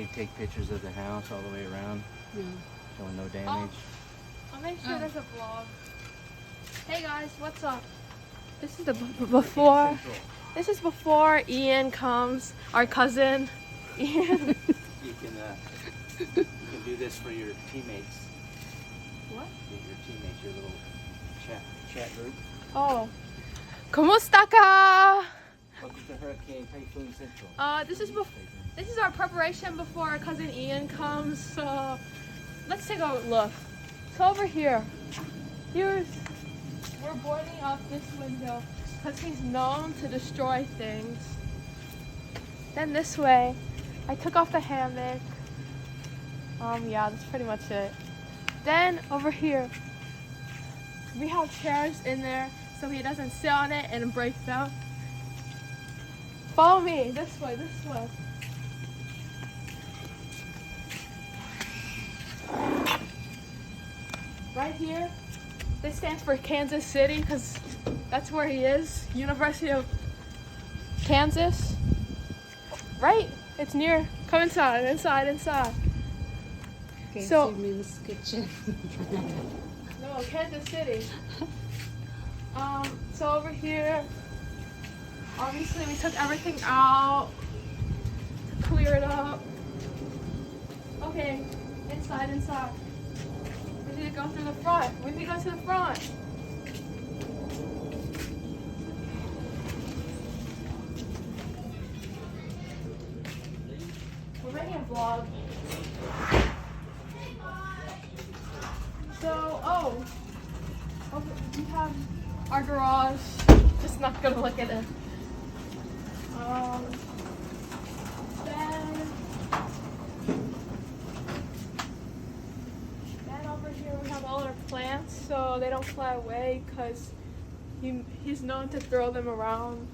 need to take pictures of the house all the way around, showing no damage. I'll make sure there's a vlog. Hey guys, what's up? This is the before. This is before Ian comes, our cousin. Ian. You can do this for your teammates. What? Your teammates, your little chat group. Oh. ¿Cómo está acá? Welcome to Hurricane Typhoon Central. This is our preparation before our cousin Ian comes. So let's take a look. So over here, we're boarding up this window because he's known to destroy things. Then this way, I took off the hammock. Yeah, that's pretty much it. Then over here, we have chairs in there so he doesn't sit on it and break them. Follow me, this way, this way. Right here, this stands for Kansas City because that's where he is. University of Kansas. Right? It's near. Come inside, inside. Okay, So- means kitchen. No, Kansas City. So over here, obviously we took everything out to clear it up. Okay, inside. We need to go through the front. We need to go to the front. We're making a vlog. So, we have our garage. Just not gonna look at it. Then over here we have all our plants, so they don't fly away because he's known to throw them around.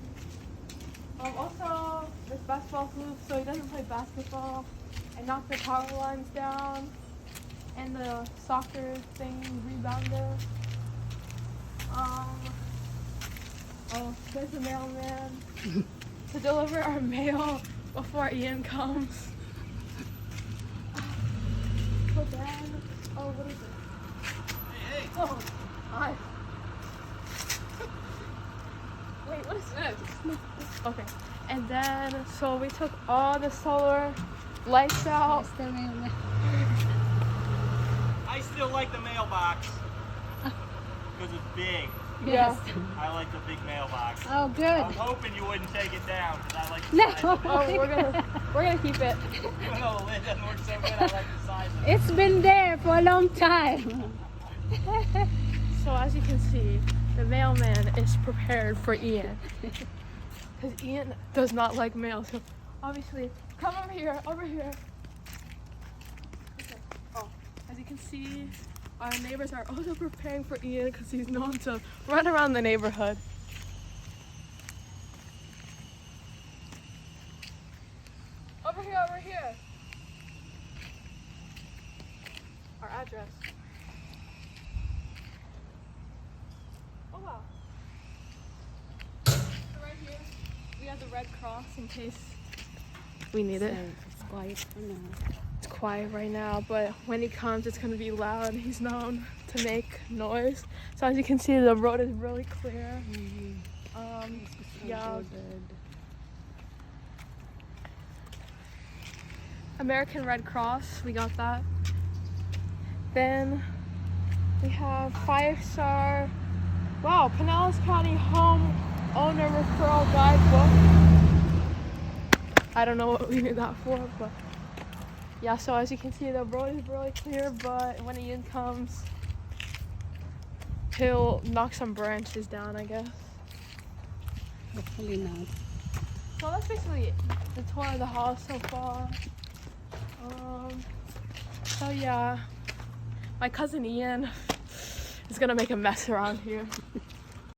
Also, there's basketball hoops, so he doesn't play basketball. I knocked the power lines down and the soccer thing rebounder. There's the mailman to deliver our mail before Ian comes. So then, what is it? Hey! Oh, hi. Wait, what is this? Okay, and then, so we took all the solar lights out. I still like the mailbox because it's big. Yeah. I like the big mailbox. Oh, good. I'm hoping you wouldn't take it down because I like the No. size of it. Oh, we're gonna keep it. Even though the lid doesn't work so good, I like the size of it. It's been there for a long time. So as you can see, the mailman is prepared for Ian. Because Ian does not like mail, so obviously, come over here. Okay. Oh, as you can see, our neighbors are also preparing for Ian because he's known to run around the neighborhood. Over here. Our address. Oh wow. So right here, we have the Red Cross in case we need it. It's quiet for now. It's quiet right now, but when he comes, it's gonna be loud. He's known to make noise. So as you can see, the road is really clear. Yeah. American Red Cross, we got that. Then we have 5-star. Wow, Pinellas County Home Owner Referral Guidebook. I don't know what we need that for, but yeah, so as you can see, the road is really clear, but when Ian comes, he'll knock some branches down, I guess. Hopefully not. So that's basically the tour of the house so far. So yeah, my cousin Ian is gonna make a mess around here.